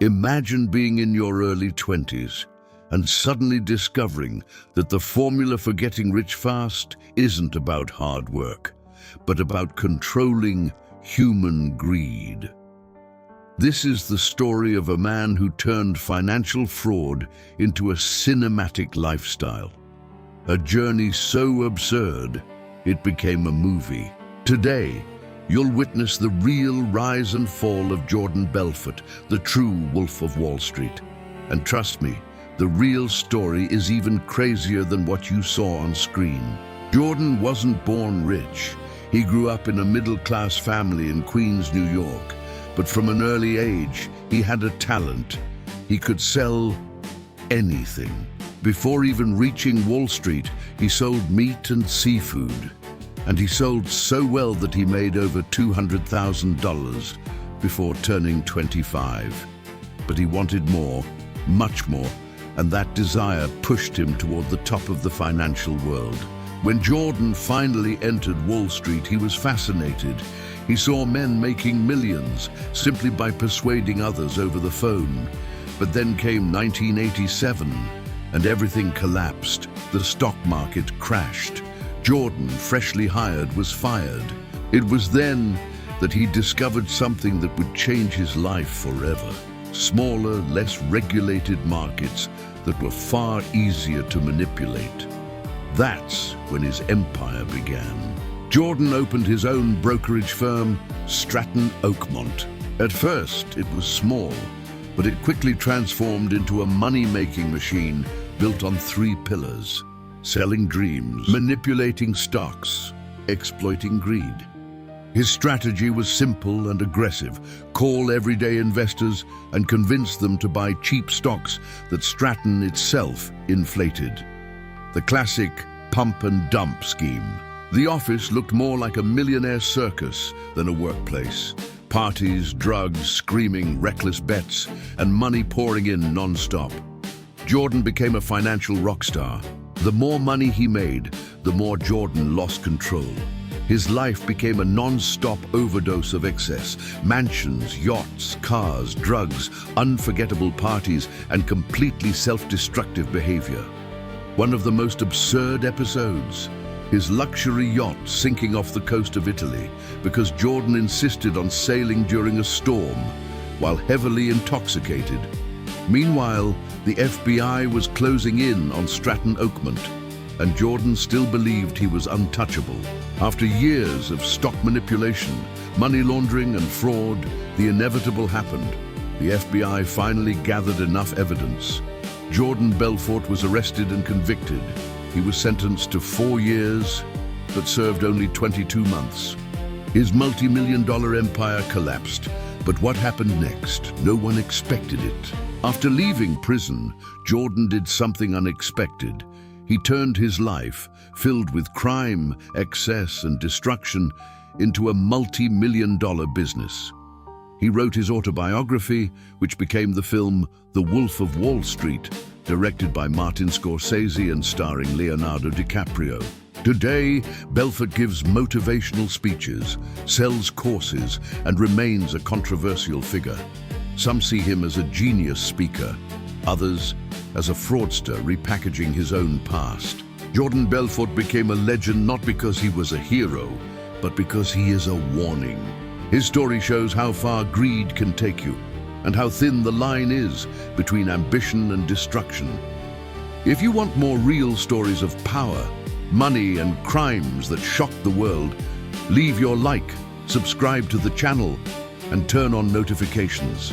Imagine being in your early 20s and suddenly discovering that the formula for getting rich fast isn't about hard work, but about controlling human greed. This is the story of a man who turned financial fraud into a cinematic lifestyle. A journey so absurd, it became a movie. Today, you'll witness the real rise and fall of Jordan Belfort, the true Wolf of Wall Street. And trust me, the real story is even crazier than what you saw on screen. Jordan wasn't born rich. He grew up in a middle-class family in Queens, New York. But from an early age, he had a talent. He could sell anything. Before even reaching Wall Street, he sold meat and seafood. And he sold so well that he made over $200,000 before turning 25. But he wanted more, much more, and that desire pushed him toward the top of the financial world. When Jordan finally entered Wall Street, he was fascinated. He saw men making millions simply by persuading others over the phone. But then came 1987, and everything collapsed. The stock market crashed. Jordan, freshly hired, was fired. It was then that he discovered something that would change his life forever. Smaller, less regulated markets that were far easier to manipulate. That's when his empire began. Jordan opened his own brokerage firm, Stratton Oakmont. At first, it was small, but it quickly transformed into a money-making machine built on 3 pillars: selling dreams, manipulating stocks, exploiting greed. His strategy was simple and aggressive: call everyday investors and convince them to buy cheap stocks that Stratton itself inflated. The classic pump and dump scheme. The office looked more like a millionaire circus than a workplace. Parties, drugs, screaming, reckless bets, and money pouring in non-stop. Jordan became a financial rock star. The more money he made, the more Jordan lost control. His life became a non-stop overdose of excess. Mansions, yachts, cars, drugs, unforgettable parties, and completely self-destructive behavior. One of the most absurd episodes, his luxury yacht sinking off the coast of Italy because Jordan insisted on sailing during a storm while heavily intoxicated. Meanwhile, the FBI was closing in on Stratton Oakmont, and Jordan still believed he was untouchable. After years of stock manipulation, money laundering, and fraud, the inevitable happened. The FBI finally gathered enough evidence. Jordan Belfort was arrested and convicted. He was sentenced to 4 years, but served only 22 months. His multi-million-dollar empire collapsed. But what happened next? No one expected it. After leaving prison, Jordan did something unexpected. He turned his life, filled with crime, excess, and destruction, into a multi-million-dollar business. He wrote his autobiography, which became the film The Wolf of Wall Street, directed by Martin Scorsese and starring Leonardo DiCaprio. Today, Belfort gives motivational speeches, sells courses, and remains a controversial figure. Some see him as a genius speaker, others as a fraudster repackaging his own past. Jordan Belfort became a legend not because he was a hero, but because he is a warning. His story shows how far greed can take you, and how thin the line is between ambition and destruction. If you want more real stories of power, money, and crimes that shock the world, leave your like, subscribe to the channel, and turn on notifications.